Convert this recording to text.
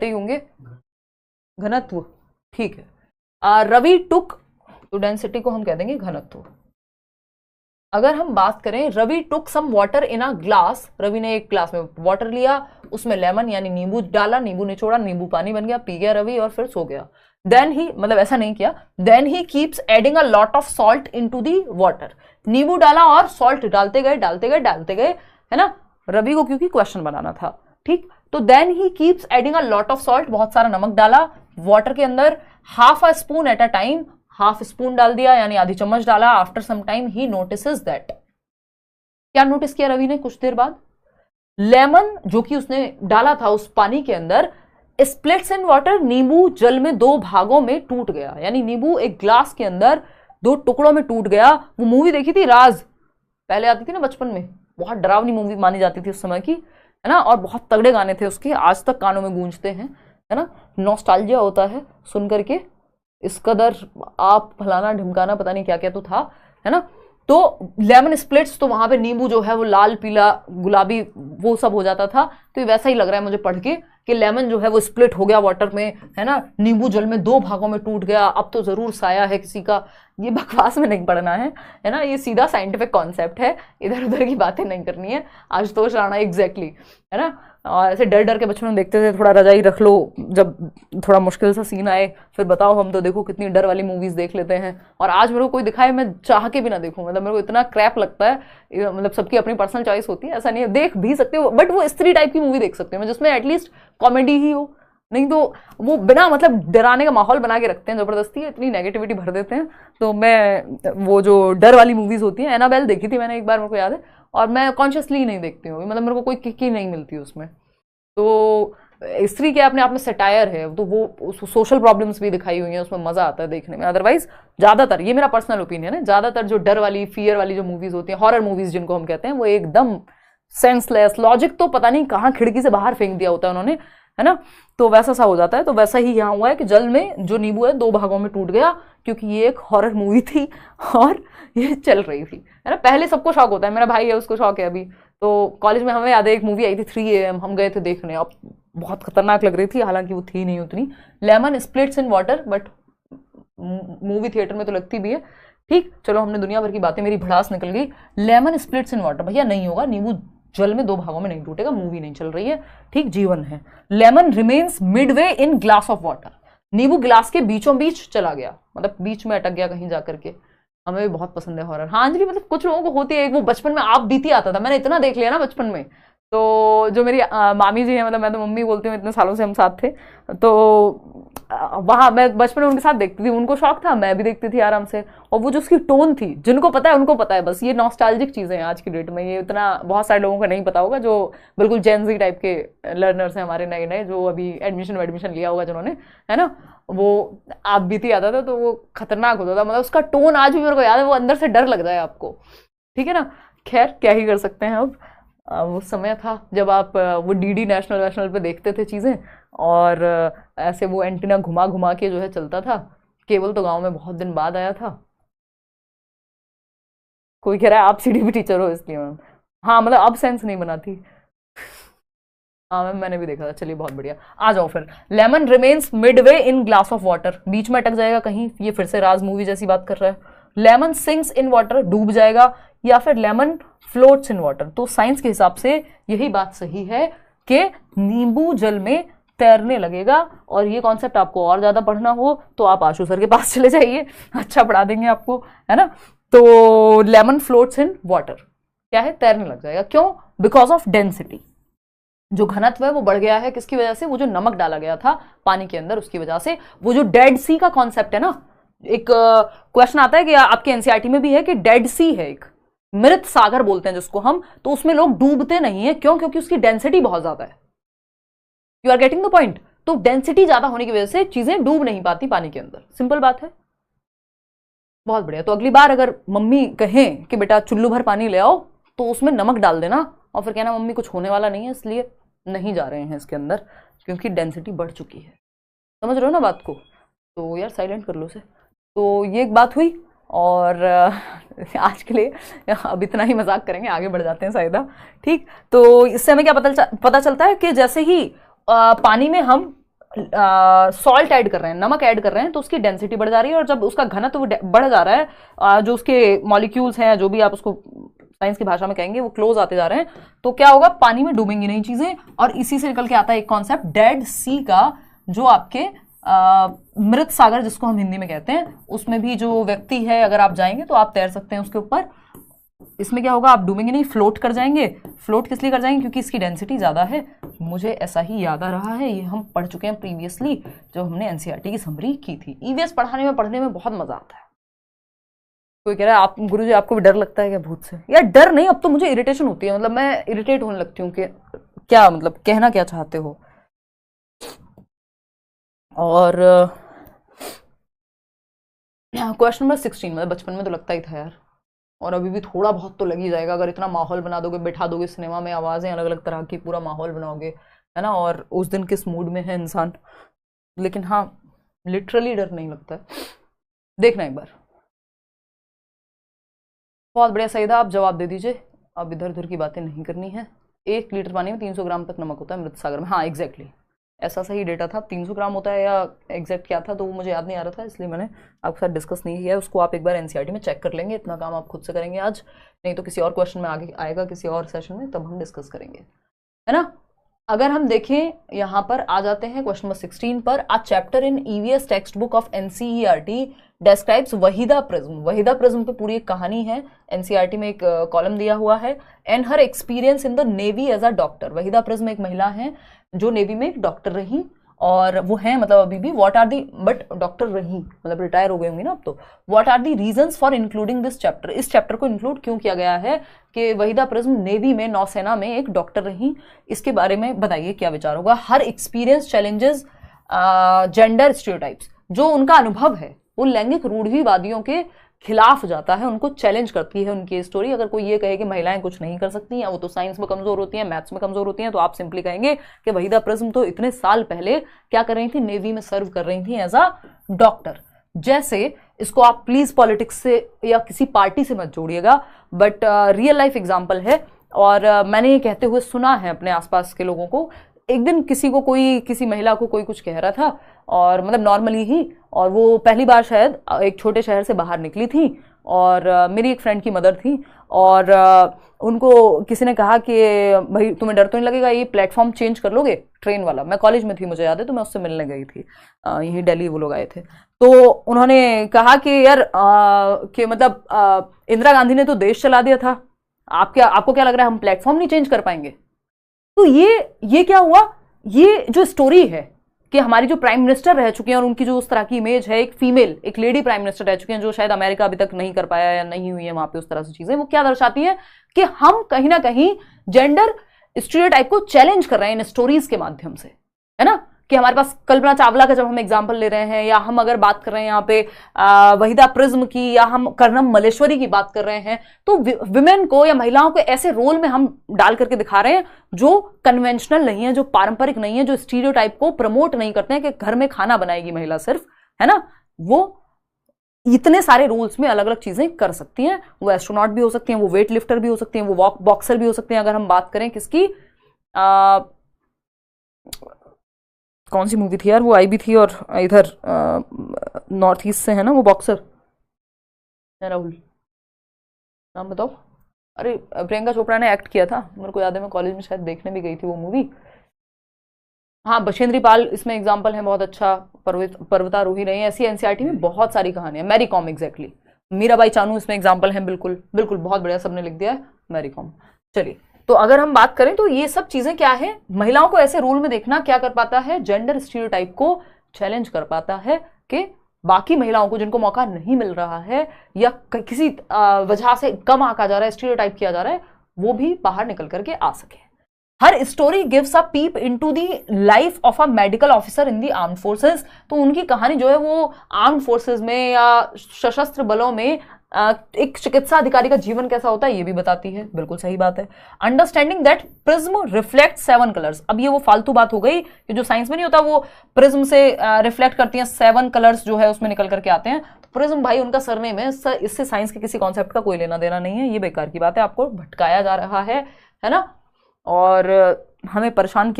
ही होंगे, घनत्व, ठीक है। रवि टुक, तो डेंसिटी को हम कह देंगे घनत्व। अगर हम बात करें, Ravi took some water in a glass, Ravi ने एक ग्लास में वाटर लिया, उसमें लेमन यानी नींबू डाला, नींबू निचोड़ा, नींबू पानी बन गया, पी गया रवि और फिर सो गया। देन ही, मतलब ऐसा नहीं किया, then he keeps adding a lot of salt into the water, नींबू डाला और सॉल्ट डालते गए डालते गए डालते गए, है ना, रवि को क्योंकि क्वेश्चन बनाना था, ठीक। तो then he keeps adding a lot of salt, बहुत सारा नमक डाला वाटर के अंदर, half a spoon at a time, half spoon डाल दिया यानी आधी चम्मच डाला। After some time he notices that, क्या नोटिस किया रवि ने कुछ देर बाद, लेमन जो कि उसने डाला था उस पानी के अंदर, स्प्लिट्स इन वाटर, नींबू जल में दो भागों में टूट गया, यानी नींबू एक ग्लास के अंदर दो टुकड़ों में टूट गया। वो मूवी देखी थी राज, पहले आती थी ना बचपन में, बहुत डरावनी मूवी मानी जाती थी उस समय की, है ना, और बहुत तगड़े गाने थे उसके, आज तक कानों में गूंजते हैं, है ना, नॉस्टैल्जिया होता है सुन करके, इस कदर आप फलाना ढिमकाना पता नहीं क्या क्या तो था, है ना। तो लेमन स्प्लिट्स, तो वहां पे नींबू जो है वो लाल पीला गुलाबी वो सब हो जाता था, तो वैसा ही लग रहा है मुझे पढ़ के कि लेमन जो है वो स्प्लिट हो गया वाटर में, है ना, नींबू जल में दो भागों में टूट गया। अब तो जरूर साया है किसी का, ये बकवास में नहीं पढ़ना है ना, ये सीधा साइंटिफिक कॉन्सेप्ट है, इधर उधर की बातें नहीं करनी है। आशुतोष राणा एग्जैक्टली, है ना, और ऐसे डर डर के बचपन में देखते थे, थोड़ा रजाई रख लो जब थोड़ा मुश्किल सा सीन आए, फिर बताओ हम तो देखो कितनी डर वाली मूवीज देख लेते हैं, और आज मेरे को कोई दिखाए मैं चाह के भी ना देखूं, मतलब मेरे को इतना क्रैप लगता है, मतलब सबकी अपनी पर्सनल चॉइस होती है, ऐसा नहीं है, देख भी सकते हो, बट वो स्त्री टाइप की मूवी देख सकते हो जिसमें एटलीस्ट कॉमेडी ही हो, नहीं तो वो बिना मतलब डराने का माहौल बना के रखते हैं जबरदस्ती, इतनी नेगेटिविटी भर देते हैं। तो मैं वो जो डर वाली मूवीज होती हैं, एनाबेल देखी थी मैंने एक बार, मेरे को याद है, और मैं कॉन्शियसली नहीं देखती हूँ, मतलब मेरे को कोई किक ही नहीं मिलती उसमें। तो स्त्री क्या अपने आप में सटायर है, तो वो सोशल प्रॉब्लम्स भी दिखाई हुई हैं उसमें, मजा आता है देखने में। अदरवाइज ज्यादातर, ये मेरा पर्सनल ओपिनियन है, ज्यादातर जो डर वाली फियर वाली जो मूवीज होती हैं, हॉरर मूवीज जिनको हम कहते हैं, वो एकदम सेंसलेस, लॉजिक तो पता नहीं कहाँ खिड़की से बाहर फेंक दिया होता है उन्होंने, है ना, तो वैसा सा हो जाता है। तो वैसा ही यहाँ हुआ है कि जल में जो नींबू है दो भागों में टूट गया, क्योंकि ये एक हॉरर मूवी थी और ये चल रही थी, है ना। पहले सबको शौक होता है, मेरा भाई है उसको शौक है अभी, तो कॉलेज में हमें याद है एक मूवी आई थी 3 AM, हम गए थे देखने, अब बहुत खतरनाक लग रही थी, हालांकि वो थी नहीं उतनी, lemon splits in water, but movie theatre में तो लगती भी है, ठीक। चलो हमने दुनिया भर की बातें, मेरी भड़ास निकल गई। लेमन स्प्लिट्स इन वाटर, भैया नहीं होगा, नींबू जल में दो भागों में नहीं टूटेगा, मूवी नहीं चल रही है, ठीक, जीवन है। Lemon remains midway in glass of water, नींबू गिलास के बीचों बीच चला गया, मतलब बीच में अटक गया कहीं जाकर के। हमें भी बहुत पसंद है हॉरर, हाँ अंजलि, मतलब कुछ लोगों को होती है, वो बचपन में आप बीती आता था, मैंने इतना देख लिया ना बचपन में। तो जो मेरी मामी जी हैं, मतलब मैं तो मम्मी बोलती हूँ, इतने सालों से हम साथ थे, तो वहां मैं बचपन में उनके साथ देखती थी, उनको शौक था, मैं भी देखती थी आराम से। और वो जो उसकी टोन थी, जिनको पता है उनको पता है, बस ये नॉस्टैल्जिक चीजें हैं आज की डेट में, ये इतना बहुत सारे लोगों को नहीं पता होगा, जो बिल्कुल जेनजी टाइप के लर्नर्स हैं हमारे, नए नए, जो अभी एडमिशन लिया होगा जिन्होंने, है ना, वो आप बीती आता था तो वो खतरनाक होता था, मतलब उसका टोन आज भी मेरे को याद है, वो अंदर से डर लग जाए आपको, ठीक है ना। खैर क्या ही कर सकते हैं अब, वो समय था जब आप वो डीडी नेशनल पे देखते थे चीज़ें, और ऐसे वो एंटीना घुमा घुमा के जो है चलता था। केबल तो गांव में बहुत दिन बाद आया था। कोई कह रहा है आप सीडीपी टीचर हो इसलिए मैम, हाँ मतलब अब सेंस नहीं बनाती, हाँ मैम मैंने भी देखा था। चलिए बहुत बढ़िया, आ जाओ फिर। Lemon remains midway in glass of water, बीच में अटक जाएगा कहीं, ये फिर से राज मूवी जैसी बात कर रहा है। लेमन सिंक्स इन वाटर, डूब जाएगा, या फिर लेमन फ्लोट्स इन वाटर। तो साइंस के हिसाब से यही बात सही है कि नींबू जल में तैरने लगेगा। और ये कॉन्सेप्ट आपको और ज्यादा पढ़ना हो तो आप आशु सर के पास चले जाइए, अच्छा पढ़ा देंगे आपको, है ना। तो लेमन फ्लोट्स इन वाटर क्या है, तैरने लग जाएगा। क्यों? बिकॉज ऑफ डेंसिटी, जो घनत्व है वो बढ़ गया है, किसकी वजह से, वो जो नमक डाला गया था पानी के अंदर उसकी वजह से। वो जो डेड सी का कॉन्सेप्ट है ना, एक क्वेश्चन आता है कि आपके एनसीईआरटी में भी है कि डेड सी है, एक मृत सागर बोलते हैं जिसको हम, तो उसमें लोग डूबते नहीं है। क्यों? क्योंकि उसकी डेंसिटी बहुत ज्यादा है। You are getting the point. तो डेंसिटी ज्यादा होने की वजह से चीजें डूब नहीं पाती पानी के अंदर, सिंपल बात है। बहुत बढ़िया। तो अगली बार अगर मम्मी कहें कि बेटा चुल्लू भर पानी ले आओ, तो उसमें नमक डाल देना और फिर कहना मम्मी कुछ होने वाला नहीं है, इसलिए नहीं जा रहे हैं इसके अंदर, क्योंकि डेंसिटी बढ़ चुकी है। समझ रहे हो ना बात को? तो यार साइलेंट कर लो उसे। तो ये एक बात हुई, और आज के लिए अब इतना ही मजाक करेंगे, आगे बढ़ जाते हैं साइदा। ठीक, तो इससे हमें क्या पता चलता है कि जैसे ही पानी में हम सॉल्ट ऐड कर रहे हैं, नमक ऐड कर रहे हैं, तो उसकी डेंसिटी बढ़ जा रही है, और जब उसका घनत्व बढ़ जा रहा है, जो उसके मॉलिक्यूल्स हैं, जो भी आप उसको साइंस की भाषा में कहेंगे, वो क्लोज आते जा रहे हैं, तो क्या होगा, पानी में डूबेंगी नहीं चीजें। और इसी से निकल के आता है एक कॉन्सेप्ट डेड सी का, जो आपके मृत सागर जिसको हम हिंदी में कहते हैं, उसमें भी जो व्यक्ति है, अगर आप जाएंगे तो आप तैर सकते हैं उसके ऊपर। इसमें क्या होगा, आप डूबेंगे नहीं, फ्लोट कर जाएंगे। फ्लोट किस लिए कर जाएंगे, क्योंकि इसकी डेंसिटी ज्यादा है। मुझे ऐसा ही याद आ रहा है, ये हम पढ़ चुके हैं प्रीवियसली जब हमने एनसीईआरटी की समरी की थी। ईवीएस पढ़ने में बहुत मजा आता है। कोई कह रहा है, आप गुरुजी आपको भी डर लगता है क्या भूत से? यार डर नहीं, अब तो मुझे इरिटेशन होती है, मतलब मैं इरिटेट होने लगती हूँ कि क्या मतलब कहना क्या चाहते हो। और क्वेश्चन नंबर 16, मतलब बचपन में तो लगता ही था यार, और अभी भी थोड़ा बहुत तो लग ही जाएगा, अगर इतना माहौल बना दोगे, बैठा दोगे सिनेमा में, आवाजें अलग अलग तरह की, पूरा माहौल बनाओगे, है ना, और उस दिन किस मूड में है इंसान। लेकिन हाँ, लिटरली डर नहीं लगता है। देखना एक बार, बहुत बढ़िया सही था, आप जवाब दे दीजिए। अब इधर उधर की बातें नहीं करनी है। 1 लीटर पानी में 300 ग्राम तक नमक होता है मृत सागर में। हाँ एग्जैक्टली, ऐसा सही डेटा था। 300 ग्राम होता है या एग्जैक्ट क्या था तो वो मुझे याद नहीं आ रहा था, इसलिए मैंने आपके साथ डिस्कस नहीं किया। उसको आप एक बार एनसीईआरटी में चेक कर लेंगे, इतना काम आप खुद से करेंगे आज, नहीं तो किसी और क्वेश्चन में आगे आएगा, किसी और सेशन में, तब हम डिस्कस करेंगे, है ना। अगर हम देखें, यहाँ पर आ जाते हैं क्वेश्चन नंबर 16 पर। A chapter in EVS text book of NCERT describes Waheeda prism. Waheeda prism पे पूरी एक कहानी है, एनसीईआरटी में एक कॉलम दिया हुआ है। And her experience in the navy as a doctor. Waheeda Prism एक महिला है जो नेवी में एक डॉक्टर रही, और वो हैं मतलब अभी भी, what are the, but doctor रही मतलब रिटायर हो गई होंगी ना अब तो। What are the reasons for including this chapter. इस चैप्टर को इंक्लूड क्यों किया गया है कि वहीदा प्रिज्म नेवी में, नौसेना में एक डॉक्टर रही, इसके बारे में बताइए क्या विचार होगा। हर एक्सपीरियंस चैलेंजेस जेंडर स्टीरियोटाइप्स। जो उनका अनुभव है वो लैंगिक रूढ़िवादियों के खिलाफ जाता है, उनको चैलेंज करती है उनकी स्टोरी। अगर कोई ये कहे कि महिलाएं कुछ नहीं कर सकती हैं, वो तो साइंस में कमजोर होती हैं, मैथ्स में कमजोर होती हैं, तो आप सिंपली कहेंगे कि वहीदा प्रिज्म तो इतने साल पहले क्या कर रही थी, नेवी में सर्व कर रही थी एज अ डॉक्टर। जैसे इसको आप प्लीज पॉलिटिक्स से या किसी पार्टी से मत जोड़िएगा, बट रियल लाइफ एग्जाम्पल है। और मैंने ये कहते हुए सुना है अपने आसपास के लोगों को। एक दिन किसी महिला को कोई कुछ कह रहा था, और मतलब नॉर्मली ही, और वो पहली बार शायद एक छोटे शहर से बाहर निकली थी, और मेरी एक फ्रेंड की मदर थी, और उनको किसी ने कहा कि भाई तुम्हें डर तो नहीं लगेगा, ये प्लेटफॉर्म चेंज कर लोगे ट्रेन वाला। मैं कॉलेज में थी, मुझे याद है, तो मैं उससे मिलने गई थी, यहीं दिल्ली वो लोग आए थे। तो उन्होंने कहा कि यार कि मतलब इंदिरा गांधी ने तो देश चला दिया था, आपको क्या लग रहा है हम प्लेटफॉर्म नहीं चेंज कर पाएंगे? तो ये क्या हुआ, ये जो स्टोरी है कि हमारी जो प्राइम मिनिस्टर रह चुके हैं और उनकी जो उस तरह की इमेज है, एक फीमेल, एक लेडी प्राइम मिनिस्टर रह चुके हैं, जो शायद अमेरिका अभी तक नहीं कर पाया या नहीं हुई है वहां पे उस तरह से चीजें, वो क्या दर्शाती है कि हम कहीं ना कहीं जेंडर स्टीरियोटाइप को चैलेंज कर रहे हैं इन स्टोरीज के माध्यम से, है ना। कि हमारे पास कल्पना चावला का जब हम एग्जाम्पल ले रहे हैं, या हम अगर बात कर रहे हैं यहाँ पे वहीदा प्रिज्म की, या हम कर्नम मल्लेश्वरी की बात कर रहे हैं, तो विमेन को या महिलाओं को ऐसे रोल में हम डाल करके दिखा रहे हैं जो कन्वेंशनल नहीं है, जो पारंपरिक नहीं है, जो स्टीरियोटाइप को प्रमोट नहीं करते हैं कि घर में खाना बनाएगी महिला सिर्फ, है ना। वो इतने सारे रोल्स में अलग अलग चीजें कर सकती हैं। वो एस्ट्रोनॉट भी हो सकती हैं, वो वेट लिफ्टर भी हो सकती हैं, वो बॉक्सर भी हो सकते हैं। अगर हम बात करें किसकी, कौन सी मूवी थी यार, वो आई भी थी, और इधर नॉर्थ ईस्ट से है ना वो बॉक्सर, राहुल नाम बताओ। अरे प्रियंका चोपड़ा ने एक्ट किया था, मेरे को याद है, मैं कॉलेज में शायद देखने भी गई थी वो मूवी। हाँ, बशेंद्री पाल इसमें एग्जाम्पल है, बहुत अच्छा पर्वतारोही रही है। ऐसी एनसीईआरटी में बहुत सारी कहानियां। मैरी कॉम एग्जैक्टली, मीराबाई चानू इसमें एग्जाम्पल है। बिल्कुल बिल्कुल, बहुत बढ़िया, सबने लिख दिया है मैरी कॉम। चलिए, तो अगर हम बात करें तो ये सब चीजें क्या है, महिलाओं को ऐसे रोल में देखना क्या कर पाता है, जेंडर स्टीरियोटाइप को चैलेंज कर पाता है कि बाकी महिलाओं को जिनको मौका नहीं मिल रहा है, या किसी वजह से कम आंका जा रहा है, स्टीरियोटाइप किया जा रहा है, वो भी बाहर निकल करके आ सके। हर story gives a peep into the life of a medical officer in the armed forces. तो उनकी कहानी जो है वो आर्म्ड फोर्सेस में या सशस्त्र बलों में एक चिकित्सा अधिकारी का जीवन कैसा होता है ये भी बताती है। बिल्कुल सही बात है। Understanding that prism reflect 7 colours. अब ये वो फालतू बात हो गई कि जो साइंस में नहीं होता, वो प्रिज्म से रिफ्लेक्ट करती हैं 7 कलर्स जो है उसमें निकल करके आते हैं। तो प्रिज्म भाई उनका सरनेम है, इससे साइंस के किसी कॉन्सेप्ट का कोई लेना देना नहीं है, ये बेकार की बात है, आपको भटकाया जा रहा है ना, और हमें परेशान